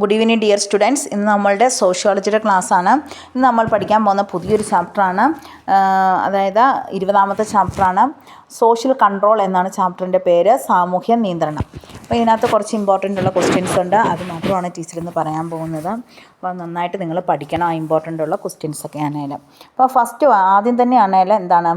Good evening dear students. ഇന്ന് നമ്മളുടെ സോഷ്യോളജിയുടെ ക്ലാസ്സാണ്. ഇന്ന് നമ്മൾ പഠിക്കാൻ പോകുന്ന പുതിയൊരു ചാപ്റ്ററാണ്. അതായത് 20ാമത്തെ ചാപ്റ്ററാണ്. സോഷ്യൽ കൺട്രോൾ എന്നാണ് ചാപ്റ്ററിൻ്റെ പേര്. സാമൂഹ്യ നിയന്ത്രണം. അപ്പോൾ ഇതിനകത്ത് കുറച്ച് ഇമ്പോർട്ടൻ്റ് ഉള്ള ക്വസ്റ്റ്യൻസ് ഉണ്ട്. അത് മാത്രമാണ് ടീച്ചർ ഇന്ന് പറയാൻ പോകുന്നത്. അപ്പോൾ നന്നായിട്ട് നിങ്ങൾ പഠിക്കണം ആ ഇമ്പോർട്ടൻ്റ് ഉള്ള ക്വസ്റ്റ്യൻസൊക്കെ ആണെങ്കിലും. അപ്പോൾ ഫസ്റ്റ് ആദ്യം തന്നെ ആണെങ്കിലും എന്താണ്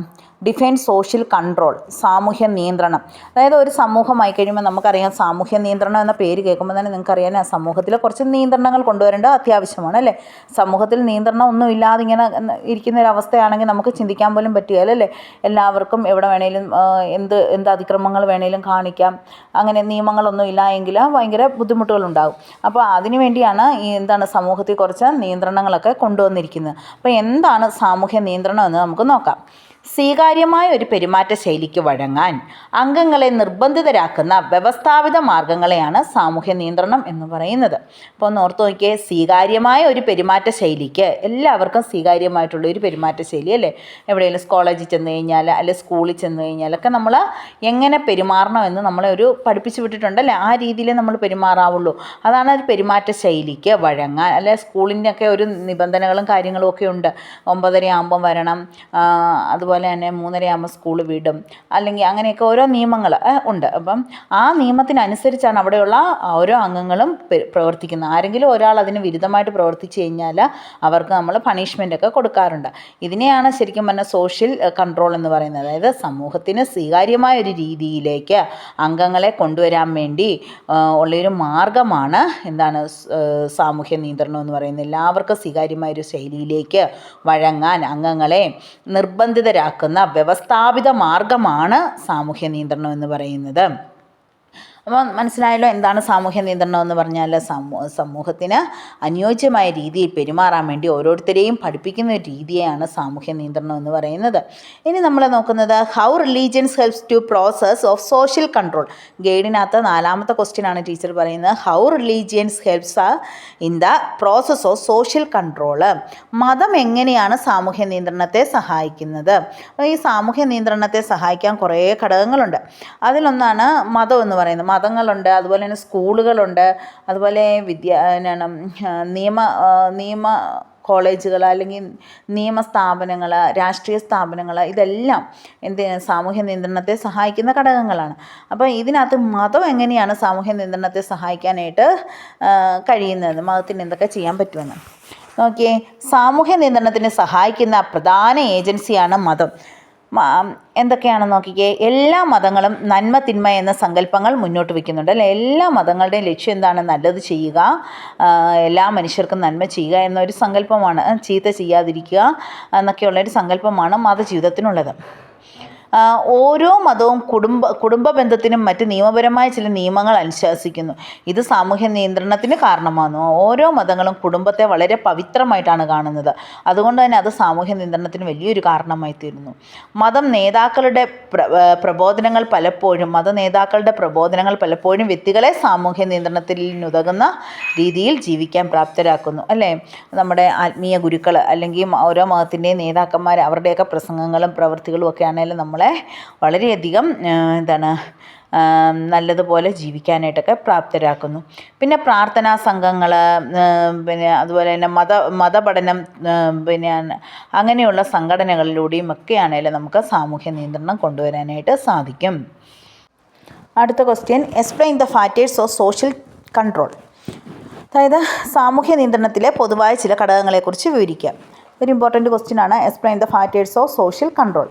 ഡിഫൈൻ സോഷ്യൽ കൺട്രോൾ, സാമൂഹ്യ നിയന്ത്രണം. അതായത് ഒരു സമൂഹമായി കഴിയുമ്പോൾ നമുക്കറിയാം, സാമൂഹ്യ നിയന്ത്രണം എന്ന പേര് കേൾക്കുമ്പോൾ തന്നെ നിങ്ങൾക്കറിയാം സമൂഹത്തിൽ കുറച്ച് നിയന്ത്രണങ്ങൾ കൊണ്ടുവരേണ്ടത് അത്യാവശ്യമാണ് അല്ലേ. സമൂഹത്തിൽ നിയന്ത്രണം ഒന്നും ഇല്ലാതെ ഇങ്ങനെ ഇരിക്കുന്ന ഒരു അവസ്ഥയാണെങ്കിൽ നമുക്ക് ചിന്തിക്കാൻ പോലും പറ്റുകയില്ല അല്ലേ. എല്ലാവർക്കും എവിടെ വേണേലും എന്ത് അതിക്രമങ്ങൾ വേണേലും കാണിക്കാം. അങ്ങനെ നിയമങ്ങളൊന്നും ഇല്ല എങ്കിൽ ഭയങ്കര ബുദ്ധിമുട്ടുകളുണ്ടാകും. അപ്പോൾ അതിനു വേണ്ടിയാണ് സമൂഹത്തിൽ കുറച്ച് നിയന്ത്രണങ്ങളൊക്കെ കൊണ്ടുവന്നിരിക്കുന്നത്. അപ്പോൾ എന്താണ് സാമൂഹ്യ നിയന്ത്രണം എന്ന് നമുക്ക് നോക്കാം. സ്വീകാര്യമായ ഒരു പെരുമാറ്റ ശൈലിക്ക് വഴങ്ങാൻ അംഗങ്ങളെ നിർബന്ധിതരാക്കുന്ന വ്യവസ്ഥാപിത മാർഗങ്ങളെയാണ് സാമൂഹ്യ നിയന്ത്രണം എന്ന് പറയുന്നത്. അപ്പോൾ ഒന്ന് ഓർത്ത് നോക്കിയേ, സ്വീകാര്യമായ ഒരു പെരുമാറ്റ ശൈലിക്ക്, എല്ലാവർക്കും സ്വീകാര്യമായിട്ടുള്ള ഒരു പെരുമാറ്റ ശൈലി അല്ലേ. എവിടെയെങ്കിലും കോളേജിൽ ചെന്ന് കഴിഞ്ഞാൽ അല്ലെങ്കിൽ സ്കൂളിൽ ചെന്ന് കഴിഞ്ഞാലൊക്കെ നമ്മൾ എങ്ങനെ പെരുമാറണമെന്ന് നമ്മളെ പഠിപ്പിച്ച് വിട്ടിട്ടുണ്ടല്ലേ. ആ രീതിയിൽ നമ്മൾ പെരുമാറാവുള്ളൂ. അതാണ് ഒരു പെരുമാറ്റ ശൈലിക്ക് വഴങ്ങാൻ. അല്ലെ സ്കൂളിൻ്റെ ഒക്കെ ഒരു നിബന്ധനകളും കാര്യങ്ങളും ഒക്കെ ഉണ്ട്. 9:30 ആകുമ്പം വരണം, അതുപോലെ തന്നെ 3:30 ആകുമ്പോൾ സ്കൂൾ വിടും, അല്ലെങ്കിൽ അങ്ങനെയൊക്കെ ഓരോ നിയമങ്ങൾ ഉണ്ട്. അപ്പം ആ നിയമത്തിനനുസരിച്ചാണ് അവിടെയുള്ള ഓരോ അംഗങ്ങളും പ്രവർത്തിക്കുന്നത്. ആരെങ്കിലും ഒരാൾ അതിന് വിരുദ്ധമായിട്ട് പ്രവർത്തിച്ചു കഴിഞ്ഞാൽ അവർക്ക് നമ്മൾ പണിഷ്മെൻ്റൊക്കെ കൊടുക്കാറുണ്ട്. ഇതിനെയാണ് ശരിക്കും പറഞ്ഞാൽ സോഷ്യൽ കൺട്രോൾ എന്ന് പറയുന്നത്. അതായത് സമൂഹത്തിന് സ്വീകാര്യമായ ഒരു രീതിയിലേക്ക് അംഗങ്ങളെ കൊണ്ടുവരാൻ വേണ്ടി ഉള്ളൊരു മാർഗമാണ് സാമൂഹ്യ നിയന്ത്രണം എന്ന് പറയുന്നത്. എല്ലാവർക്കും സ്വീകാര്യമായൊരു ശൈലിയിലേക്ക് വഴങ്ങാൻ അംഗങ്ങളെ നിർബന്ധിതരാക്കുന്ന വ്യവസ്ഥാപിത മാർഗമാണ് സാമൂഹ്യ നിയന്ത്രണം എന്ന് പറയുന്നത്. അപ്പോൾ മനസ്സിലായല്ലോ എന്താണ് സാമൂഹ്യ നിയന്ത്രണം എന്ന് പറഞ്ഞാൽ. സമൂഹത്തിന് അനുയോജ്യമായ രീതിയിൽ പെരുമാറാൻ വേണ്ടി ഓരോരുത്തരെയും പഠിപ്പിക്കുന്ന ഒരു രീതിയാണ് സാമൂഹ്യ നിയന്ത്രണം എന്ന് പറയുന്നത്. ഇനി നമ്മൾ നോക്കുന്നത് how religions helps to process of social control. ഗൈഡിനകത്ത് 4ാമത്തെ ക്വസ്റ്റ്യൻ ആണ് ടീച്ചർ പറയുന്നത്. How religions helps in the process of social control. മതം എങ്ങനെയാണ് സാമൂഹ്യ നിയന്ത്രണത്തെ സഹായിക്കുന്നത്? അപ്പോൾ ഈ സാമൂഹ്യ നിയന്ത്രണത്തെ സഹായിക്കാൻ കുറേ ഘടകങ്ങളുണ്ട്. അതിലൊന്നാണ് മതം എന്ന് പറയുന്നത്. മതങ്ങളുണ്ട്, അതുപോലെ തന്നെ സ്കൂളുകളുണ്ട്, അതുപോലെ നിയമ കോളേജുകൾ അല്ലെങ്കിൽ നിയമസ്ഥാപനങ്ങൾ, രാഷ്ട്രീയ സ്ഥാപനങ്ങൾ, ഇതെല്ലാം സാമൂഹ്യ നിയന്ത്രണത്തെ സഹായിക്കുന്ന ഘടകങ്ങളാണ്. അപ്പോൾ ഇതിനകത്ത് മതം എങ്ങനെയാണ് സാമൂഹ്യ നിയന്ത്രണത്തെ സഹായിക്കാനായിട്ട് കഴിയുന്നത്, മതത്തിന് എന്തൊക്കെ ചെയ്യാൻ പറ്റുമെന്ന് നോക്കിയേ. സാമൂഹ്യ നിയന്ത്രണത്തിന് സഹായിക്കുന്ന പ്രധാന ഏജൻസിയാണ് മതം. എന്തൊക്കെയാണെന്ന് നോക്കിക്കേ. എല്ലാ മതങ്ങളും നന്മ തിന്മ എന്ന സങ്കല്പങ്ങൾ മുന്നോട്ട് വയ്ക്കുന്നുണ്ട് അല്ലേ. എല്ലാ മതങ്ങളുടെയും ലക്ഷ്യം എന്താണ്? നല്ലത് ചെയ്യുക, എല്ലാ മനുഷ്യർക്കും നന്മ ചെയ്യുക എന്നൊരു സങ്കല്പമാണ്. ചീത്ത ചെയ്യാതിരിക്കുക എന്നൊക്കെയുള്ളൊരു സങ്കല്പമാണ് മതജീവിതത്തിനുള്ളത്. ഓരോ മതവും കുടുംബ ബന്ധത്തിനും മറ്റ് നിയമപരമായ ചില നിയമങ്ങൾ അനുശാസിക്കുന്നു. ഇത് സാമൂഹ്യ നിയന്ത്രണത്തിന് കാരണമാകുന്നു. ഓരോ മതങ്ങളും കുടുംബത്തെ വളരെ പവിത്രമായിട്ടാണ് കാണുന്നത്. അതുകൊണ്ട് തന്നെ അത് സാമൂഹ്യ നിയന്ത്രണത്തിന് വലിയൊരു കാരണമായി തീരുന്നു. മതനേതാക്കളുടെ പ്രബോധനങ്ങൾ പലപ്പോഴും വ്യക്തികളെ സാമൂഹ്യ നിയന്ത്രണത്തിനുതകുന്ന രീതിയിൽ ജീവിക്കാൻ പ്രാപ്തരാക്കുന്നു അല്ലേ. നമ്മുടെ ആത്മീയ ഗുരുക്കൾ അല്ലെങ്കിൽ ഓരോ മതത്തിൻ്റെയും നേതാക്കന്മാർ, അവരുടെയൊക്കെ പ്രസംഗങ്ങളും പ്രവൃത്തികളും ഒക്കെ ആണെങ്കിലും നമ്മളെ വളരെയധികം നല്ലതുപോലെ ജീവിക്കാനായിട്ടൊക്കെ പ്രാപ്തരാക്കുന്നു. പിന്നെ പ്രാർത്ഥനാ സംഘങ്ങൾ, അതുപോലെ തന്നെ മതപഠനം, അങ്ങനെയുള്ള സംഘടനകളിലൂടെയും ഒക്കെ ആണെങ്കിലും നമുക്ക് സാമൂഹ്യ നിയന്ത്രണം കൊണ്ടുവരാനായിട്ട് സാധിക്കും. അടുത്ത question, explain the factors of social control. അതായത് സാമൂഹ്യ നിയന്ത്രണത്തിലെ പൊതുവായ ചില ഘടകങ്ങളെക്കുറിച്ച് വിവരിക്കുക. ഒരു ഇമ്പോർട്ടൻ്റ് ക്വസ്റ്റ്യൻ ആണ്. Explain the factors of social control.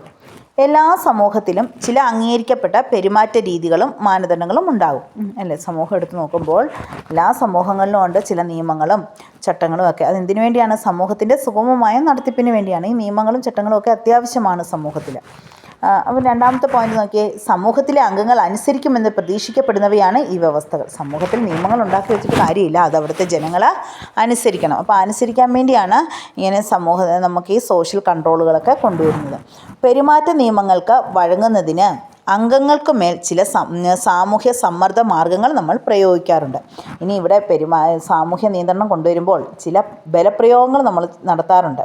എല്ലാ സമൂഹത്തിലും ചില അംഗീകരിക്കപ്പെട്ട പെരുമാറ്റ രീതികളും മാനദണ്ഡങ്ങളും ഉണ്ടാകും അല്ലേ. സമൂഹം എടുത്തു നോക്കുമ്പോൾ എല്ലാ സമൂഹങ്ങളിലും ഉണ്ട് ചില നിയമങ്ങളും ചട്ടങ്ങളും ഒക്കെ. അതെന്തിനു വേണ്ടിയാണ്? സമൂഹത്തിൻ്റെ സുഗമമായ നടത്തിപ്പിന് വേണ്ടിയാണ്. ഈ നിയമങ്ങളും ചട്ടങ്ങളും ഒക്കെ അത്യാവശ്യമാണ് സമൂഹത്തിൽ. അപ്പോൾ 2ാമത്തെ പോയിന്റ് നോക്കിയേ. സമൂഹത്തിലെ അംഗങ്ങൾ അനുസരിക്കുമെന്ന് പ്രതീക്ഷിക്കപ്പെടുന്നവയാണ് ഈ വ്യവസ്ഥകൾ. സമൂഹത്തിൽ നിയമങ്ങൾ ഉണ്ടാക്കി വെച്ചിട്ട് കാര്യമില്ല, അത് അവിടുത്തെ ജനങ്ങൾ അനുസരിക്കണം. അപ്പോൾ അനുസരിക്കാൻ വേണ്ടിയാണ് ഇങ്ങനെ നമുക്ക് ഈ സോഷ്യൽ കൺട്രോളുകളൊക്കെ കൊണ്ടുവരുന്നത്. പെരുമാറ്റ നിയമങ്ങൾക്ക് വഴങ്ങുന്നതിന് അംഗങ്ങൾക്ക് മേൽ ചില സാമൂഹ്യ സമ്മർദ്ദ മാർഗ്ഗങ്ങൾ നമ്മൾ പ്രയോഗിക്കാറുണ്ട്. ഇനി ഇവിടെ സാമൂഹ്യ നിയന്ത്രണം കൊണ്ടുവരുമ്പോൾ ചില ബലപ്രയോഗങ്ങൾ നമ്മൾ നടത്താറുണ്ട്.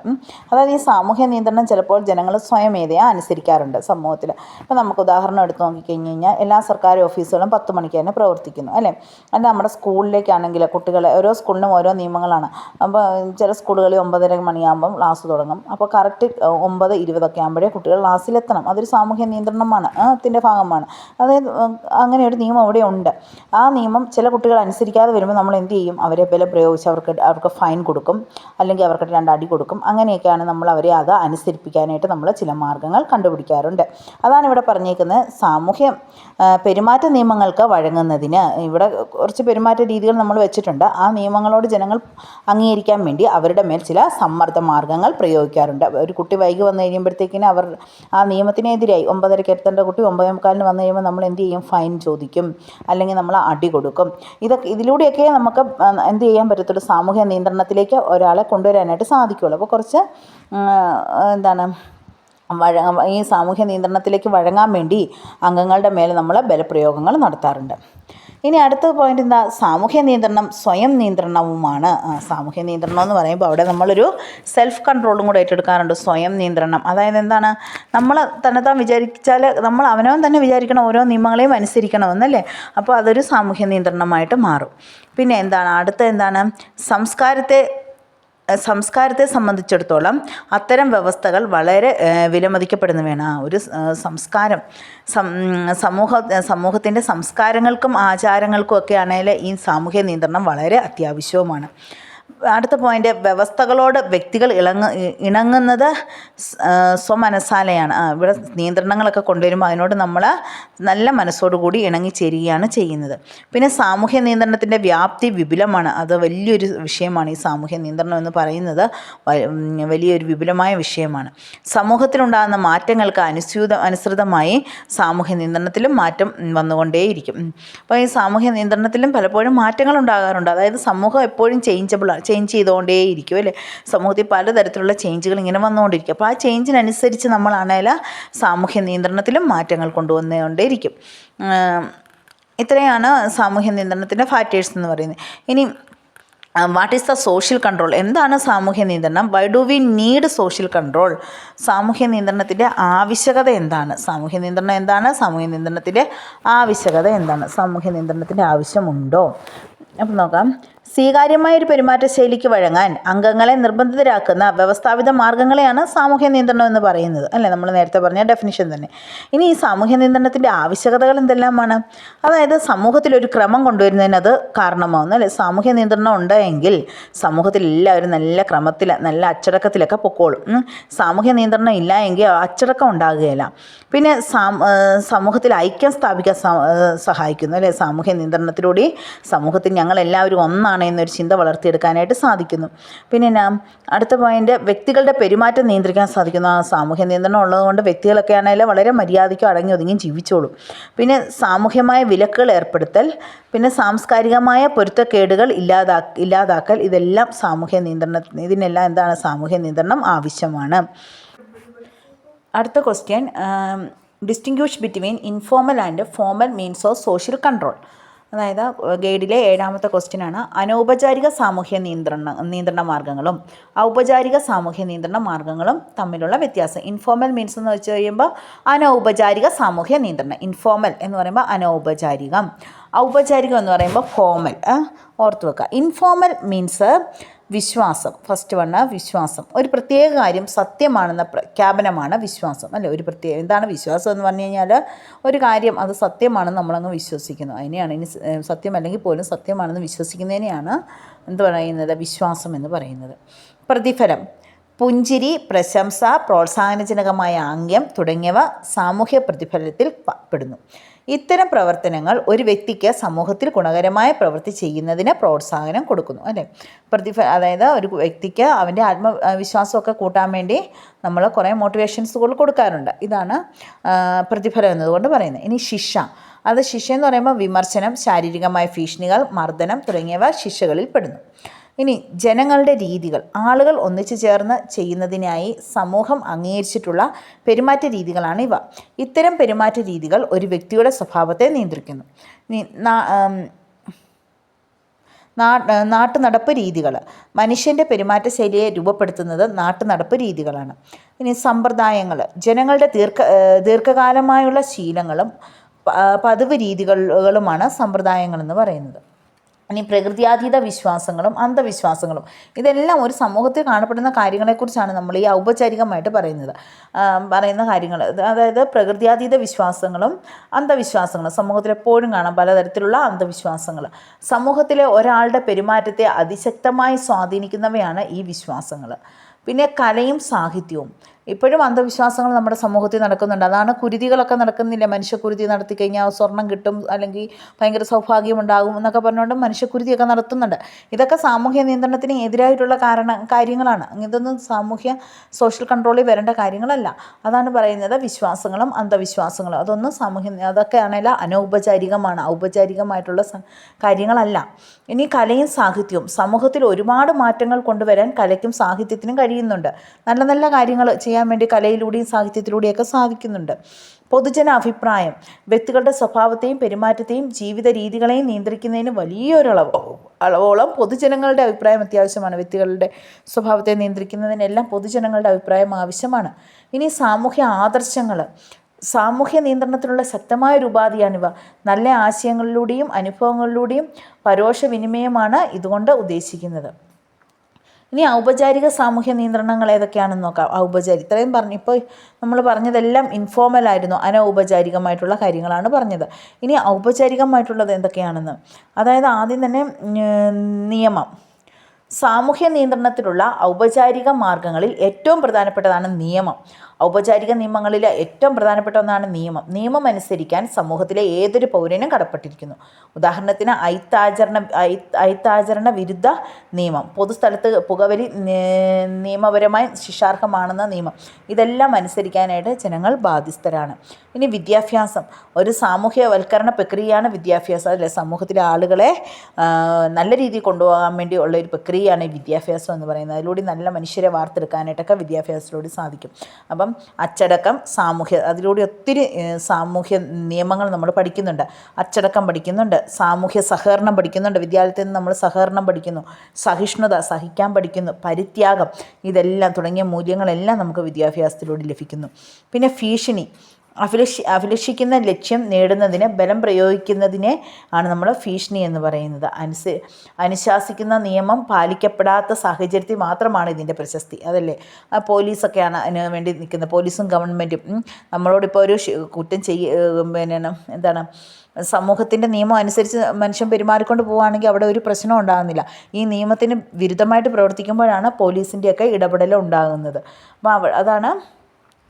അതായത് ഈ സാമൂഹ്യ നിയന്ത്രണം ചിലപ്പോൾ ജനങ്ങൾ സ്വയമേധയാ അനുസരിക്കാറുണ്ട് സമൂഹത്തിൽ. ഇപ്പോൾ നമുക്ക് ഉദാഹരണം എടുത്ത് നോക്കിക്കഴിഞ്ഞ് കഴിഞ്ഞാൽ എല്ലാ സർക്കാർ ഓഫീസുകളും 10 മണിക്ക് തന്നെ പ്രവർത്തിക്കുന്നു അല്ലേ. അത് നമ്മുടെ സ്കൂളിലേക്കാണെങ്കിൽ കുട്ടികളെ ഓരോ സ്കൂളിനും ഓരോ നിയമങ്ങളാണ്. അപ്പോൾ ചില സ്കൂളുകളിൽ 9:30 മണിയാകുമ്പം ക്ലാസ് തുടങ്ങും. അപ്പോൾ കറക്റ്റ് 9:20 ആകുമ്പോഴേ കുട്ടികൾ ക്ലാസ്സിലെത്തണം. അതൊരു സാമൂഹ്യ നിയന്ത്രണമാണ്, ത്തിൻ്റെ ഭാഗമാണ്. അതായത് അങ്ങനെ ഒരു നിയമം അവിടെ ഉണ്ട്. ആ നിയമം ചില കുട്ടികൾ അനുസരിക്കാതെ വരുമ്പോൾ നമ്മൾ എന്ത് ചെയ്യും? അവരെ ബലം പ്രയോഗിച്ച് അവർക്ക് ഫൈൻ കൊടുക്കും, അല്ലെങ്കിൽ അവർക്ക് 2 അടി കൊടുക്കും. അങ്ങനെയൊക്കെയാണ് നമ്മൾ അവരെ അത് അനുസരിപ്പിക്കാനായിട്ട് നമ്മൾ ചില മാർഗ്ഗങ്ങൾ കണ്ടുപിടിക്കാറുണ്ട്. അതാണ് ഇവിടെ പറഞ്ഞേക്കുന്നത്. സാമൂഹ്യ പെരുമാറ്റ നിയമങ്ങൾക്ക് വഴങ്ങുന്നതിന് ഇവിടെ കുറച്ച് പെരുമാറ്റ രീതികൾ നമ്മൾ വെച്ചിട്ടുണ്ട്. ആ നിയമങ്ങളോട് ജനങ്ങൾ അംഗീകരിക്കാൻ വേണ്ടി അവരുടെ മേൽ ചില സമ്മർദ്ദ മാർഗ്ഗങ്ങൾ പ്രയോഗിക്കാറുണ്ട്. ഒരു കുട്ടി വൈകി വന്നു കഴിയുമ്പോഴത്തേക്കിന് അവർ ആ നിയമത്തിനെതിരായി 9:30 എത്തേണ്ട കുട്ടി 9:45 വന്നു കഴിയുമ്പോൾ നമ്മൾ എന്ത് ചെയ്യും? ഫൈൻ ചോദിക്കും, അല്ലെങ്കിൽ നമ്മൾ അടി കൊടുക്കും. ഇതിലൂടെയൊക്കെ നമുക്ക് എന്ത് ചെയ്യാൻ പറ്റത്തുള്ളൂ? സാമൂഹ്യ നിയന്ത്രണത്തിലേക്ക് ഒരാളെ കൊണ്ടുവരാനായിട്ട് സാധിക്കുകയുള്ളൂ. അപ്പോൾ കുറച്ച് ഈ സാമൂഹ്യ നിയന്ത്രണത്തിലേക്ക് വഴങ്ങാൻ വേണ്ടി അംഗങ്ങളുടെ മേലെ നമ്മൾ ബലപ്രയോഗങ്ങൾ നടത്താറുണ്ട്. ഇനി അടുത്ത പോയിൻ്റ് എന്താ? സാമൂഹ്യ നിയന്ത്രണം സ്വയം നിയന്ത്രണവുമാണ്. സാമൂഹ്യ നിയന്ത്രണം എന്ന് പറയുമ്പോൾ അവിടെ നമ്മളൊരു സെൽഫ് കൺട്രോളും കൂടെ ഏറ്റെടുക്കാറുണ്ട്. സ്വയം നിയന്ത്രണം അതായത് എന്താണ്? നമ്മൾ തന്നെത്താൻ വിചാരിച്ചാൽ നമ്മൾ അവനവൻ തന്നെ വിചാരിക്കണം ഓരോ നിയമങ്ങളെയും അനുസരിക്കണമെന്നല്ലേ. അപ്പോൾ അതൊരു സാമൂഹ്യ നിയന്ത്രണമായിട്ട് മാറും. പിന്നെ എന്താണ് അടുത്ത എന്താണ്? സംസ്കാരത്തെ സംബന്ധിച്ചിടത്തോളം അത്തരം വ്യവസ്ഥകൾ വളരെ വിലമതിക്കപ്പെടുന്നവയാണ്. ഒരു സംസ്കാരം സമൂഹത്തിൻ്റെ സംസ്കാരങ്ങൾക്കും ആചാരങ്ങൾക്കും ഒക്കെ ആണെങ്കിൽ ഈ സാമൂഹ്യ നിയന്ത്രണം വളരെ അത്യാവശ്യവുമാണ്. അടുത്ത പോയിൻ്റ്, വ്യവസ്ഥകളോട് വ്യക്തികൾ ഇണങ്ങുന്നത് സ്വമനസാലെയാണ്. ഇവിടെ നിയന്ത്രണങ്ങളൊക്കെ കൊണ്ടുവരുമ്പോൾ അതിനോട് നമ്മൾ നല്ല മനസ്സോടുകൂടി ഇണങ്ങിച്ചേരുകയാണ് ചെയ്യുന്നത്. പിന്നെ സാമൂഹ്യ നിയന്ത്രണത്തിൻ്റെ വ്യാപ്തി വിപുലമാണ്. അത് വലിയൊരു വിഷയമാണ്. ഈ സാമൂഹ്യ നിയന്ത്രണം എന്ന് പറയുന്നത് വലിയൊരു വിപുലമായ വിഷയമാണ്. സമൂഹത്തിലുണ്ടാകുന്ന മാറ്റങ്ങൾക്ക് അനുസൃതമായി സാമൂഹ്യ നിയന്ത്രണത്തിലും മാറ്റം വന്നുകൊണ്ടേയിരിക്കും. അപ്പോൾ ഈ സാമൂഹ്യ നിയന്ത്രണത്തിലും പലപ്പോഴും മാറ്റങ്ങൾ ഉണ്ടാകാറുണ്ട്. അതായത് സമൂഹം എപ്പോഴും ചേഞ്ച് ചെയ്തുകൊണ്ടേയിരിക്കും അല്ലേ. സമൂഹത്തിൽ പലതരത്തിലുള്ള ചേഞ്ചുകൾ ഇങ്ങനെ വന്നുകൊണ്ടിരിക്കും. അപ്പോൾ ആ ചേഞ്ചിനനുസരിച്ച് നമ്മളാണെങ്കിൽ സാമൂഹ്യ നിയന്ത്രണത്തിലും മാറ്റങ്ങൾ കൊണ്ടുവന്നുകൊണ്ടേയിരിക്കും. ഇത്രയാണ് സാമൂഹ്യ നിയന്ത്രണത്തിൻ്റെ ഫാക്ടേഴ്സ് എന്ന് പറയുന്നത്. ഇനി what is the social control? എന്താണ് സാമൂഹ്യ നിയന്ത്രണം? Why do we need social control? സാമൂഹ്യ നിയന്ത്രണത്തിൻ്റെ ആവശ്യകത എന്താണ്? സാമൂഹ്യ നിയന്ത്രണം എന്താണ്? സാമൂഹ്യ നിയന്ത്രണത്തിൻ്റെ ആവശ്യകത എന്താണ്? സാമൂഹ്യ നിയന്ത്രണത്തിൻ്റെ ആവശ്യമുണ്ടോ? അപ്പം നോക്കാം. സ്വീകാര്യമായൊരു പെരുമാറ്റ ശൈലിക്ക് വഴങ്ങാൻ അംഗങ്ങളെ നിർബന്ധിതരാക്കുന്ന വ്യവസ്ഥാപിത മാർഗ്ഗങ്ങളെയാണ് സാമൂഹ്യ നിയന്ത്രണം എന്ന് പറയുന്നത് അല്ലേ. നമ്മൾ നേരത്തെ പറഞ്ഞ ഡെഫിനിഷൻ തന്നെ. ഇനി ഈ സാമൂഹ്യ നിയന്ത്രണത്തിൻ്റെ ആവശ്യകതകൾ എന്തെല്ലാമാണ്? അതായത് സമൂഹത്തിലൊരു ക്രമം കൊണ്ടുവരുന്നതിന് അത് കാരണമാവുന്നു അല്ലേ. സാമൂഹ്യ നിയന്ത്രണം ഉണ്ടെങ്കിൽ സമൂഹത്തിൽ എല്ലാവരും നല്ല ക്രമത്തിൽ നല്ല അച്ചടക്കത്തിലൊക്കെ പൊക്കോളും. സാമൂഹ്യ നിയന്ത്രണം ഇല്ല എങ്കിൽ അച്ചടക്കം ഉണ്ടാകുകയില്ല. പിന്നെ സമൂഹത്തിൽ ഐക്യം സ്ഥാപിക്കാൻ സഹായിക്കുന്നു അല്ലേ. സാമൂഹ്യ നിയന്ത്രണത്തിലൂടെ സമൂഹത്തിൽ ഞങ്ങളെല്ലാവരും ഒന്നാണ് എന്നൊരു ചിന്ത വളർത്തിയെടുക്കാനായിട്ട് സാധിക്കുന്നു. പിന്നെ അടുത്ത പോയിൻ്റ്, വ്യക്തികളുടെ പെരുമാറ്റം നിയന്ത്രിക്കാൻ സാധിക്കുന്നു. സാമൂഹ്യ നിയന്ത്രണം ഉള്ളതുകൊണ്ട് വ്യക്തികളൊക്കെ ആണെങ്കിൽ വളരെ മര്യാദയ്ക്കും അടങ്ങി ഒതുങ്ങിയും ജീവിച്ചോളും. പിന്നെ സാമൂഹ്യമായ വിലക്കുകൾ ഏർപ്പെടുത്തൽ, പിന്നെ സാംസ്കാരികമായ പൊരുത്തക്കേടുകൾ ഇല്ലാതാക്കൽ, ഇതെല്ലാം സാമൂഹ്യ നിയന്ത്രണം. ഇതിനെല്ലാം എന്താണ്? സാമൂഹ്യ നിയന്ത്രണം ആവശ്യമാണ്. അടുത്ത question, distinguish between informal and formal means of social control. അതായത് ഗൈഡിലെ 7ാമത്തെ ക്വസ്റ്റ്യനാണ്. അനൗപചാരിക സാമൂഹ്യ നിയന്ത്രണ മാർഗ്ഗങ്ങളും ഔപചാരിക സാമൂഹ്യ നിയന്ത്രണ മാർഗ്ഗങ്ങളും തമ്മിലുള്ള വ്യത്യാസം. ഇൻഫോർമൽ മീൻസ് എന്ന് വെച്ച് കഴിയുമ്പോൾ അനൗപചാരിക സാമൂഹ്യ നിയന്ത്രണം. ഇൻഫോർമൽ എന്ന് പറയുമ്പോൾ അനൗപചാരികം, ഔപചാരികം എന്ന് പറയുമ്പോൾ ഫോർമൽ. ഓർത്ത് വെക്കുക. ഇൻഫോർമൽ മീൻസ് വിശ്വാസം. ഫസ്റ്റ് വണ് വിശ്വാസം. ഒരു പ്രത്യേക കാര്യം സത്യമാണെന്ന പ്രഖ്യാപനമാണ് വിശ്വാസം അല്ലേ. ഒരു എന്താണ് വിശ്വാസം എന്ന് പറഞ്ഞു കഴിഞ്ഞാൽ ഒരു കാര്യം അത് സത്യമാണെന്ന് നമ്മളങ്ങ് വിശ്വസിക്കുന്നു. അതിനെയാണ് ഇനി സത്യമല്ലെങ്കിൽ പോലും സത്യമാണെന്ന് വിശ്വസിക്കുന്നതിനെയാണ് എന്ത് പറയുന്നത്? വിശ്വാസം എന്ന് പറയുന്നത്. പ്രതിഫലം, പുഞ്ചിരി, പ്രശംസ, പ്രോത്സാഹനജനകമായ ആംഗ്യം തുടങ്ങിയവ സാമൂഹ്യ പ്രതിഫലത്തിൽ പെടുന്നു. ഇത്തരം പ്രവർത്തനങ്ങൾ ഒരു വ്യക്തിക്ക് സമൂഹത്തിൽ ഗുണകരമായ പ്രവൃത്തി ചെയ്യുന്നതിന് പ്രോത്സാഹനം കൊടുക്കുന്നു അല്ലേ. അതായത് ഒരു വ്യക്തിക്ക് അവൻ്റെ ആത്മവിശ്വാസമൊക്കെ കൂട്ടാൻ വേണ്ടി നമ്മൾ കുറേ മോട്ടിവേഷൻസുകൾ കൊടുക്കാറുണ്ട്. ഇതാണ് പ്രതിഫലം എന്നതുകൊണ്ട് പറയുന്നത്. ഇനി ശിക്ഷ. ശിക്ഷ എന്ന് പറയുമ്പോൾ വിമർശനം, ശാരീരികമായ ഭീഷണികൾ, മർദ്ദനം തുടങ്ങിയവ ശിക്ഷകളിൽ പെടുന്നു. ഇനി ജനങ്ങളുടെ രീതികൾ. ആളുകൾ ഒന്നിച്ചു ചേർന്ന് ചെയ്യുന്നതിനായി സമൂഹം അംഗീകരിച്ചിട്ടുള്ള പെരുമാറ്റ രീതികളാണ് ഇവ. ഇത്തരം പെരുമാറ്റ രീതികൾ ഒരു വ്യക്തിയുടെ സ്വഭാവത്തെ നിയന്ത്രിക്കുന്നു. നാട്ടുനടപ്പ് രീതികൾ. മനുഷ്യൻ്റെ പെരുമാറ്റ ശൈലിയെ രൂപപ്പെടുത്തുന്നത് നാട്ടുനടപ്പ് രീതികളാണ്. ഇനി സമ്പ്രദായങ്ങൾ. ജനങ്ങളുടെ ദീർഘകാലമായുള്ള ശീലങ്ങളും പതിവ് രീതികളുമാണ് സമ്പ്രദായങ്ങളെന്ന് പറയുന്നത്. ഇനി പ്രകൃത്യാതീത വിശ്വാസങ്ങളും അന്ധവിശ്വാസങ്ങളും. ഇതെല്ലാം ഒരു സമൂഹത്തിൽ കാണപ്പെടുന്ന കാര്യങ്ങളെക്കുറിച്ചാണ് നമ്മൾ ഈ ഔപചാരികമായിട്ട് പറയുന്ന കാര്യങ്ങൾ. അതായത് പ്രകൃത്യാതീത വിശ്വാസങ്ങളും അന്ധവിശ്വാസങ്ങളും. സമൂഹത്തിൽ എപ്പോഴും കാണാം പലതരത്തിലുള്ള അന്ധവിശ്വാസങ്ങൾ. സമൂഹത്തിലെ ഒരാളുടെ പെരുമാറ്റത്തെ അതിശക്തമായി സ്വാധീനിക്കുന്നവയാണ് ഈ വിശ്വാസങ്ങൾ. പിന്നെ കലയും സാഹിത്യവും. ഇപ്പോഴും അന്ധവിശ്വാസങ്ങൾ നമ്മുടെ സമൂഹത്തിൽ നടക്കുന്നുണ്ട്. അതാണ് കുരുതികളൊക്കെ നടക്കുന്നില്ല. മനുഷ്യക്കുരുതി നടത്തി കഴിഞ്ഞാൽ സ്വർണം കിട്ടും, അല്ലെങ്കിൽ ഭയങ്കര സൗഭാഗ്യമുണ്ടാകും എന്നൊക്കെ പറഞ്ഞുകൊണ്ട് മനുഷ്യക്കുരുതിയൊക്കെ നടത്തുന്നുണ്ട്. ഇതൊക്കെ സാമൂഹ്യ നിയന്ത്രണത്തിന് എതിരായിട്ടുള്ള കാര്യങ്ങളാണ്. ഇതൊന്നും സോഷ്യൽ കൺട്രോളിൽ വരേണ്ട കാര്യങ്ങളല്ല. അതാണ് പറയുന്നത് വിശ്വാസങ്ങളും അന്ധവിശ്വാസങ്ങളും. അതൊക്കെ ആണെങ്കിൽ അനൗപചാരികമാണ്, ഔപചാരികമായിട്ടുള്ള കാര്യങ്ങളല്ല. ഇനി കലയും സാഹിത്യവും. സമൂഹത്തിൽ ഒരുപാട് മാറ്റങ്ങൾ കൊണ്ടുവരാൻ കലയ്ക്കും സാഹിത്യത്തിനും കഴിയുന്നുണ്ട്. നല്ല നല്ല കാര്യങ്ങൾ ചെയ്യാൻ വേണ്ടി കലയിലൂടെയും സാഹിത്യത്തിലൂടെയൊക്കെ സാധിക്കുന്നുണ്ട്. പൊതുജന അഭിപ്രായം. വ്യക്തികളുടെ സ്വഭാവത്തെയും പെരുമാറ്റത്തെയും ജീവിത രീതികളെയും നിയന്ത്രിക്കുന്നതിന് അളവോളം പൊതുജനങ്ങളുടെ അഭിപ്രായം അത്യാവശ്യമാണ്. വ്യക്തികളുടെ സ്വഭാവത്തെ നിയന്ത്രിക്കുന്നതിനെല്ലാം പൊതുജനങ്ങളുടെ അഭിപ്രായം ആവശ്യമാണ്. ഇനി സാമൂഹ്യ ആദർശങ്ങൾ. സാമൂഹ്യ നിയന്ത്രണത്തിനുള്ള ശക്തമായ ഒരു ഉപാധിയാണിവ. നല്ല ആശയങ്ങളിലൂടെയും അനുഭവങ്ങളിലൂടെയും പരോക്ഷ വിനിമയമാണ് ഇതുകൊണ്ട് ഉദ്ദേശിക്കുന്നത്. ഇനി ഔപചാരിക സാമൂഹ്യ നിയന്ത്രണങ്ങൾ ഏതൊക്കെയാണെന്ന് നോക്കാം. ഇത്രയും ഇപ്പോൾ നമ്മൾ പറഞ്ഞതെല്ലാം ഇൻഫോർമലായിരുന്നു, അനൗപചാരികമായിട്ടുള്ള കാര്യങ്ങളാണ് പറഞ്ഞത്. ഇനി ഔപചാരികമായിട്ടുള്ളത് എന്തൊക്കെയാണെന്ന്. അതായത് ആദ്യം തന്നെ നിയമം. സാമൂഹ്യ നിയന്ത്രണത്തിലുള്ള ഔപചാരിക മാർഗങ്ങളിൽ ഏറ്റവും പ്രധാനപ്പെട്ടതാണ് നിയമം. ഔപചാരിക നിയമങ്ങളിൽ ഏറ്റവും പ്രധാനപ്പെട്ട ഒന്നാണ് നിയമം. നിയമം അനുസരിക്കാൻ സമൂഹത്തിലെ ഏതൊരു പൗരനും കടപ്പെട്ടിരിക്കുന്നു. ഉദാഹരണത്തിന് അയിത്താചരണ വിരുദ്ധ നിയമം, പൊതുസ്ഥലത്ത് പുകവലി നിയമപരമായി ശിക്ഷാർഹമാണെന്ന നിയമം, ഇതെല്ലാം അനുസരിക്കാനായിട്ട് ജനങ്ങൾ ബാധ്യസ്ഥരാണ്. ഇനി വിദ്യാഭ്യാസം. ഒരു സാമൂഹ്യവൽക്കരണ പ്രക്രിയയാണ് വിദ്യാഭ്യാസം. അല്ലെ, സമൂഹത്തിലെ ആളുകളെ നല്ല രീതിയിൽ കൊണ്ടുപോകാൻ വേണ്ടി ഉള്ള ഒരു പ്രക്രിയയാണ് ഈ വിദ്യാഭ്യാസം എന്ന് പറയുന്നത്. അതിലൂടെ നല്ല മനുഷ്യരെ വാർത്തെടുക്കാനായിട്ടൊക്കെ വിദ്യാഭ്യാസത്തിലൂടെ സാധിക്കും. അപ്പം അച്ചടക്കം, അതിലൂടെ ഒത്തിരി സാമൂഹ്യ നിയമങ്ങൾ നമ്മൾ പഠിക്കുന്നുണ്ട്. അച്ചടക്കം പഠിക്കുന്നുണ്ട്, സാമൂഹ്യ സഹകരണം പഠിക്കുന്നുണ്ട്. വിദ്യാലയത്തിൽ നിന്ന് നമ്മൾ സഹകരണം പഠിക്കുന്നു, സഹിഷ്ണുത, സഹിക്കാൻ പഠിക്കുന്നു, പരിത്യാഗം, ഇതെല്ലാം തുടങ്ങിയ മൂല്യങ്ങളെല്ലാം നമുക്ക് വിദ്യാഭ്യാസത്തിലൂടെ ലഭിക്കുന്നു. പിന്നെ ഭീഷണി. അഭിലഷിക്കുന്ന ലക്ഷ്യം നേടുന്നതിന് ബലം പ്രയോഗിക്കുന്നതിനെ ആണ് നമ്മൾ ഭീഷണി എന്ന് പറയുന്നത്. അനുശാസിക്കുന്ന നിയമം പാലിക്കപ്പെടാത്ത സാഹചര്യത്തിൽ മാത്രമാണ് ഇതിൻ്റെ പ്രശസ്തി. അതല്ലേ, പോലീസൊക്കെയാണ് അതിന് വേണ്ടി നിൽക്കുന്നത്. പോലീസും ഗവൺമെൻറ്റും നമ്മളോടിപ്പോൾ ഒരു കുറ്റം സമൂഹത്തിൻ്റെ നിയമം അനുസരിച്ച് മനുഷ്യൻ പെരുമാറിക്കൊണ്ട് പോവുകയാണെങ്കിൽ അവിടെ ഒരു പ്രശ്നം ഉണ്ടാകുന്നില്ല. ഈ നിയമത്തിന് വിരുദ്ധമായിട്ട് പ്രവർത്തിക്കുമ്പോഴാണ് പോലീസിൻ്റെയൊക്കെ ഇടപെടൽ ഉണ്ടാകുന്നത്. അപ്പോൾ അതാണ്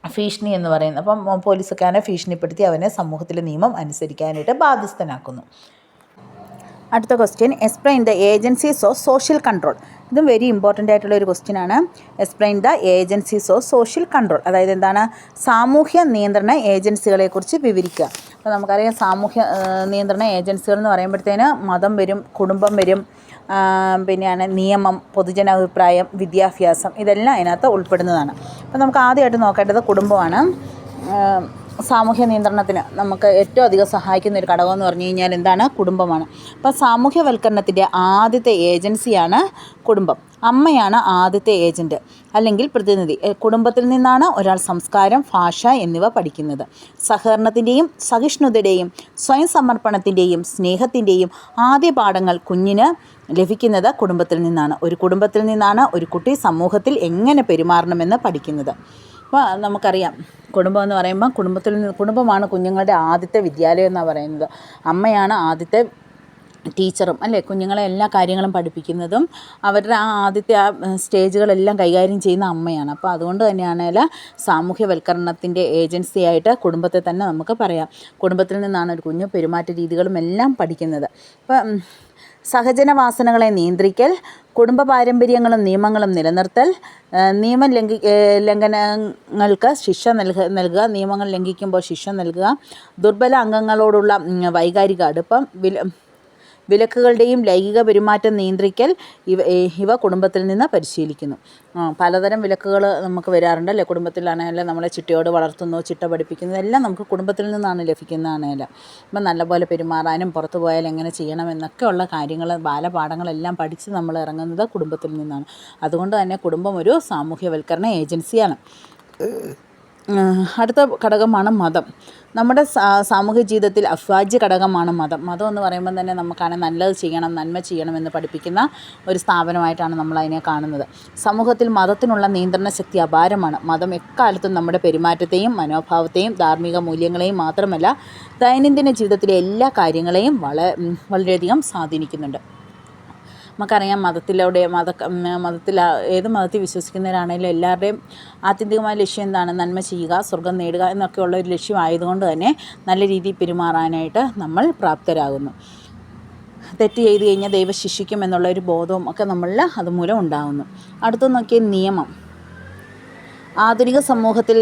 ഭീഷണി എന്ന് പറയുന്നത്. അപ്പം പോലീസൊക്കെയാണ് ഭീഷണിപ്പെടുത്തി അവനെ സമൂഹത്തിലെ നിയമം അനുസരിക്കാനായിട്ട് ബാധ്യസ്ഥനാക്കുന്നു. അടുത്ത question, explain the agencies of social control. ഇതും വെരി ഇമ്പോർട്ടൻ്റ് ആയിട്ടുള്ള ഒരു ക്വസ്റ്റ്യനാണ്. Explain the agencies of social control. അതായത് എന്താണ്? സാമൂഹ്യ നിയന്ത്രണ ഏജൻസികളെക്കുറിച്ച് വിവരിക്കുക. അപ്പോൾ നമുക്കറിയാം സാമൂഹ്യ നിയന്ത്രണ ഏജൻസികൾ എന്ന് പറയുമ്പോഴത്തേന് മതം വരും, കുടുംബം വരും, പിന്നെയാണ് നിയമം, പൊതുജനാഭിപ്രായം, വിദ്യാഭ്യാസം, ഇതെല്ലാം അതിനകത്ത് ഉൾപ്പെടുന്നതാണ്. അപ്പോൾ നമുക്ക് ആദ്യമായിട്ട് നോക്കേണ്ടത് കുടുംബമാണ്. സാമൂഹ്യ നിയന്ത്രണത്തിന് നമുക്ക് ഏറ്റവും അധികം സഹായിക്കുന്ന ഒരു ഘടകം എന്ന് പറഞ്ഞു കഴിഞ്ഞാൽ എന്താണ്? കുടുംബമാണ്. അപ്പോൾ സാമൂഹ്യവൽക്കരണത്തിൻ്റെ ആദ്യത്തെ ഏജൻസിയാണ് കുടുംബം. അമ്മയാണ് ആദ്യത്തെ ഏജൻറ്റ് അല്ലെങ്കിൽ പ്രതിനിധി. കുടുംബത്തിൽ നിന്നാണ് ഒരാൾ സംസ്കാരം, ഭാഷ എന്നിവ പഠിക്കുന്നത്. സഹകരണത്തിൻ്റെയും സഹിഷ്ണുതയുടെയും സ്വയം സമർപ്പണത്തിൻ്റെയും സ്നേഹത്തിൻ്റെയും ആദ്യ പാഠങ്ങൾ കുഞ്ഞിന് ലഭിക്കുന്നത് കുടുംബത്തിൽ നിന്നാണ്. ഒരു കുടുംബത്തിൽ നിന്നാണ് ഒരു കുട്ടി സമൂഹത്തിൽ എങ്ങനെ പെരുമാറണമെന്ന് പഠിക്കുന്നത്. അപ്പോൾ നമുക്കറിയാം കുടുംബം എന്ന് പറയുമ്പോൾ കുടുംബമാണ് കുഞ്ഞുങ്ങളുടെ ആദ്യത്തെ വിദ്യാലയം എന്നാണ് പറയുന്നത്. അമ്മയാണ് ആദ്യത്തെ ടീച്ചറും, അല്ലേ? കുഞ്ഞുങ്ങളെ എല്ലാ കാര്യങ്ങളും പഠിപ്പിക്കുന്നതും അവരുടെ ആദ്യത്തെ സ്റ്റേജുകളെല്ലാം കൈകാര്യം ചെയ്യുന്ന അമ്മയാണ്. അപ്പോൾ അതുകൊണ്ട് തന്നെയാണ് സാമൂഹ്യവൽക്കരണത്തിൻ്റെ ഏജൻസിയായിട്ട് കുടുംബത്തെ തന്നെ നമുക്ക് പറയാം. കുടുംബത്തിൽ നിന്നാണ് ഒരു കുഞ്ഞ് പെരുമാറ്റ രീതികളും എല്ലാം പഠിക്കുന്നത്. അപ്പം സഹജനവാസനകളെ നിയന്ത്രിക്കൽ, കുടുംബ പാരമ്പര്യങ്ങളും നിയമങ്ങളും നിലനിർത്തൽ, ലംഘനങ്ങൾക്ക് ശിക്ഷ നൽകുക, നിയമങ്ങൾ ലംഘിക്കുമ്പോൾ ശിക്ഷ നൽകുക, ദുർബല അംഗങ്ങളോടുള്ള വൈകാരിക അടുപ്പം, വിലക്കുകളുടെയും ലൈംഗിക പെരുമാറ്റം നിയന്ത്രിക്കൽ ഇവ കുടുംബത്തിൽ നിന്ന് പരിശീലിക്കുന്നു. പലതരം വിലക്കുകൾ നമുക്ക് വരാറുണ്ടല്ലേ, കുടുംബത്തിലാണെങ്കിൽ നമ്മളെ ചിട്ടയോട് വളർത്തുന്നു, ചിട്ട പഠിപ്പിക്കുന്നു, എല്ലാം നമുക്ക് കുടുംബത്തിൽ നിന്നാണ് ലഭിക്കുന്നതാണേലും. അപ്പം നല്ലപോലെ പെരുമാറാനും പുറത്തു പോയാൽ എങ്ങനെ ചെയ്യണം എന്നൊക്കെയുള്ള കാര്യങ്ങൾ, ബാലപാഠങ്ങളെല്ലാം പഠിച്ച് നമ്മൾ ഇറങ്ങുന്നത് കുടുംബത്തിൽ നിന്നാണ്. അതുകൊണ്ട് തന്നെ കുടുംബം ഒരു സാമൂഹ്യവൽക്കരണ ഏജൻസിയാണ്. അടുത്ത ഘടകമാണ് മതം. നമ്മുടെ സാമൂഹ്യ ജീവിതത്തിൽ അവിഭാജ്യ ഘടകമാണ് മതം. മതം എന്ന് പറയുമ്പം തന്നെ നമുക്കാണെങ്കിൽ നല്ലത് ചെയ്യണം, നന്മ ചെയ്യണം എന്ന് പഠിപ്പിക്കുന്ന ഒരു സ്ഥാപനമായിട്ടാണ് നമ്മളതിനെ കാണുന്നത്. സമൂഹത്തിൽ മതത്തിനുള്ള നിയന്ത്രണ ശക്തി അപാരമാണ്. മതം എക്കാലത്തും നമ്മുടെ പെരുമാറ്റത്തെയും മനോഭാവത്തെയും ധാർമ്മിക മൂല്യങ്ങളെയും മാത്രമല്ല ദൈനംദിന ജീവിതത്തിലെ എല്ലാ കാര്യങ്ങളെയും വളരെയധികം സ്വാധീനിക്കുന്നുണ്ട്. നമുക്കറിയാം മതത്തിൽ ഏത് മതത്തിൽ വിശ്വസിക്കുന്നവരാണെങ്കിലും എല്ലാവരുടെയും ആത്യന്തികമായ ലക്ഷ്യം എന്താണ്? നന്മ ചെയ്യുക, സ്വർഗം നേടുക എന്നൊക്കെയുള്ള ഒരു ലക്ഷ്യമായതുകൊണ്ട് തന്നെ നല്ല രീതിയിൽ പെരുമാറാനായിട്ട് നമ്മൾ പ്രാപ്തരാകുന്നു. തെറ്റ് ചെയ്ത് കഴിഞ്ഞാൽ ദൈവം ശിക്ഷിക്കും എന്നുള്ള ഒരു ബോധവും ഒക്കെ നമ്മളിൽ അതുമൂലം ഉണ്ടാകുന്നു. അടുത്ത നോക്കിയാൽ നിയമം. ആധുനിക സമൂഹത്തിൽ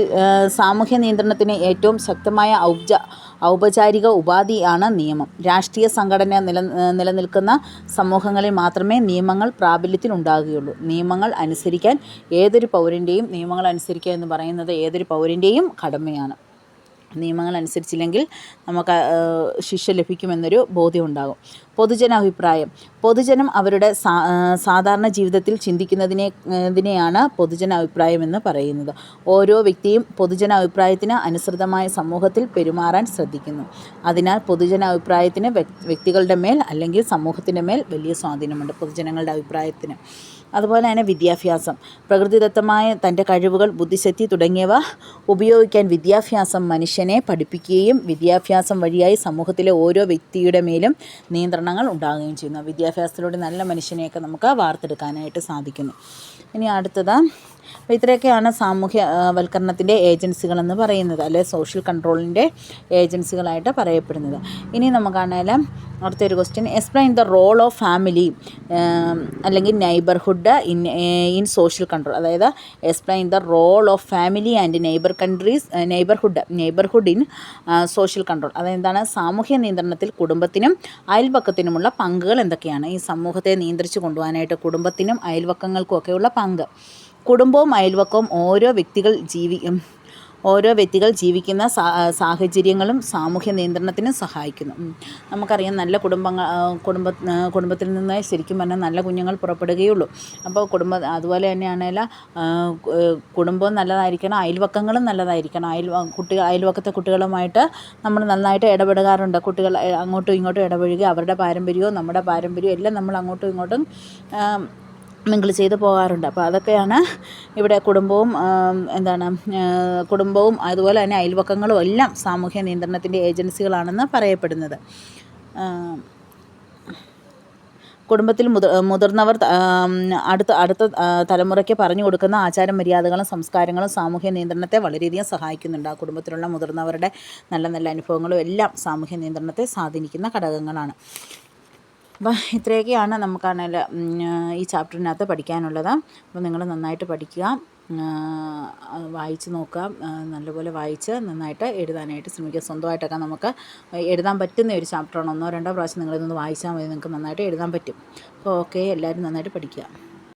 സാമൂഹ്യ നിയന്ത്രണത്തിന് ഏറ്റവും ശക്തമായ ഔപചാരിക ഉപാധിയാണ് നിയമം. രാഷ്ട്രീയ സംഘടന നിലനിൽക്കുന്ന സമൂഹങ്ങളിൽ മാത്രമേ നിയമങ്ങൾ പ്രാബല്യത്തിൽ ഉണ്ടാകുകയുള്ളൂ. നിയമങ്ങൾ അനുസരിക്കുക എന്ന് പറയുന്നത് ഏതൊരു പൗരൻ്റെയും കടമയാണ്. നിയമങ്ങൾ അനുസരിച്ചില്ലെങ്കിൽ നമുക്ക് ശിക്ഷ ലഭിക്കുമെന്നൊരു ബോധ്യം ഉണ്ടാകും. പൊതുജനാഭിപ്രായം. പൊതുജനം അവരുടെ സാധാരണ ജീവിതത്തിൽ ചിന്തിക്കുന്നതിനെയാണ് പൊതുജനാഭിപ്രായം എന്ന് പറയുന്നത്. ഓരോ വ്യക്തിയും പൊതുജനാഭിപ്രായത്തിന് അനുസൃതമായ സമൂഹത്തിൽ പെരുമാറാൻ ശ്രദ്ധിക്കുന്നു. അതിനാൽ പൊതുജനാഭിപ്രായത്തിന് വ്യക്തികളുടെ മേൽ അല്ലെങ്കിൽ സമൂഹത്തിൻ്റെ മേൽ വലിയ സ്വാധീനമുണ്ട്, പൊതുജനങ്ങളുടെ അഭിപ്രായത്തിന്. അതുപോലെ തന്നെ വിദ്യാഭ്യാസം. പ്രകൃതിദത്തമായ തൻ്റെ കഴിവുകൾ, ബുദ്ധിശക്തി തുടങ്ങിയവ ഉപയോഗിക്കാൻ വിദ്യാഭ്യാസം മനുഷ്യനെ പഠിപ്പിക്കുകയും വിദ്യാഭ്യാസം വഴിയായി സമൂഹത്തിലെ ഓരോ വ്യക്തിയുടെ മേലും നിയന്ത്രണങ്ങൾ ഉണ്ടാകുകയും ചെയ്യുന്നു. വിദ്യാഭ്യാസത്തിലൂടെ നല്ല മനുഷ്യനെയൊക്കെ നമുക്ക് വാർത്തെടുക്കാനായിട്ട് സാധിക്കുന്നു. ഇനി അടുത്തത്, അപ്പോൾ ഇത്രയൊക്കെയാണ് സാമൂഹ്യവൽക്കരണത്തിൻ്റെ ഏജൻസികളെന്ന് പറയുന്നത്, അല്ലെ സോഷ്യൽ കൺട്രോളിൻ്റെ ഏജൻസികളായിട്ട് പറയപ്പെടുന്നത്. ഇനി നമുക്കാണെങ്കിൽ അടുത്തൊരു question, explain the role of family അല്ലെങ്കിൽ നെയ്ബർഹുഡ് ഇൻ സോഷ്യൽ കൺട്രോൾ. അതായത് explain the role of family and neighbourhood in social control. അതെന്താണ്? സാമൂഹ്യ നിയന്ത്രണത്തിൽ കുടുംബത്തിനും അയൽവക്കത്തിനുമുള്ള പങ്കുകൾ എന്തൊക്കെയാണ്? ഈ സമൂഹത്തെ നിയന്ത്രിച്ച് കൊണ്ടുപോകാനായിട്ട് കുടുംബത്തിനും അയൽവക്കങ്ങൾക്കും ഒക്കെയുള്ള പങ്ക്. കുടുംബവും അയൽവക്കവും ഓരോ വ്യക്തികൾ ജീവിക്കുന്ന സാഹചര്യങ്ങളും സാമൂഹ്യ നിയന്ത്രണത്തിന് സഹായിക്കുന്നു. നമുക്കറിയാം, നല്ല കുടുംബത്തിൽ നിന്ന് ശരിക്കും പറഞ്ഞാൽ നല്ല കുഞ്ഞുങ്ങൾ പുറപ്പെടുകയുള്ളൂ. അപ്പോൾ അതുപോലെ തന്നെയാണെങ്കിൽ കുടുംബവും നല്ലതായിരിക്കണം, അയൽവക്കങ്ങളും നല്ലതായിരിക്കണം. അയൽവക്കത്തെ കുട്ടികളുമായിട്ട് നമ്മൾ നന്നായിട്ട് ഇടപെടാറുണ്ട്. കുട്ടികൾ അങ്ങോട്ടും ഇങ്ങോട്ടും ഇടപഴകി അവരുടെ പാരമ്പര്യവും നമ്മുടെ പാരമ്പര്യവും എല്ലാം നമ്മൾ അങ്ങോട്ടും ഇങ്ങോട്ടും മിങ്കിൾ ചെയ്ത് പോകാറുണ്ട്. അപ്പോൾ അതൊക്കെയാണ് ഇവിടെ കുടുംബവും അതുപോലെ തന്നെ അയൽവക്കങ്ങളും എല്ലാം സാമൂഹ്യ നിയന്ത്രണത്തിൻ്റെ ഏജൻസികളാണെന്ന് പറയപ്പെടുന്നത്. കുടുംബത്തിൽ മുതിർന്നവർ അടുത്ത തലമുറയ്ക്ക് പറഞ്ഞു കൊടുക്കുന്ന ആചാര മര്യാദകളും സംസ്കാരങ്ങളും സാമൂഹ്യ നിയന്ത്രണത്തെ വളരെയധികം സഹായിക്കുന്നുണ്ട്. ആ കുടുംബത്തിലുള്ള മുതിർന്നവരുടെ നല്ല നല്ല അനുഭവങ്ങളും എല്ലാം സാമൂഹ്യ നിയന്ത്രണത്തെ സ്വാധീനിക്കുന്ന ഘടകങ്ങളാണ്. അപ്പം ഇത്രയൊക്കെയാണ് നമുക്കാണെങ്കിൽ ഈ ചാപ്റ്ററിനകത്ത് പഠിക്കാനുള്ളത്. അപ്പോൾ നിങ്ങൾ നന്നായിട്ട് പഠിക്കുക, വായിച്ച് നോക്കുക, നല്ലപോലെ വായിച്ച് നന്നായിട്ട് എഴുതാനായിട്ട് ശ്രമിക്കുക. സ്വന്തമായിട്ടൊക്കെ നമുക്ക് എഴുതാൻ പറ്റുന്ന ഒരു ചാപ്റ്ററാണ്. 1-2 പ്രാവശ്യം നിങ്ങളിതൊന്ന് വായിച്ചാൽ മതി, നിങ്ങൾക്ക് നന്നായിട്ട് എഴുതാൻ പറ്റും. അപ്പോൾ ഓക്കെ, എല്ലാവരും നന്നായിട്ട് പഠിക്കുക.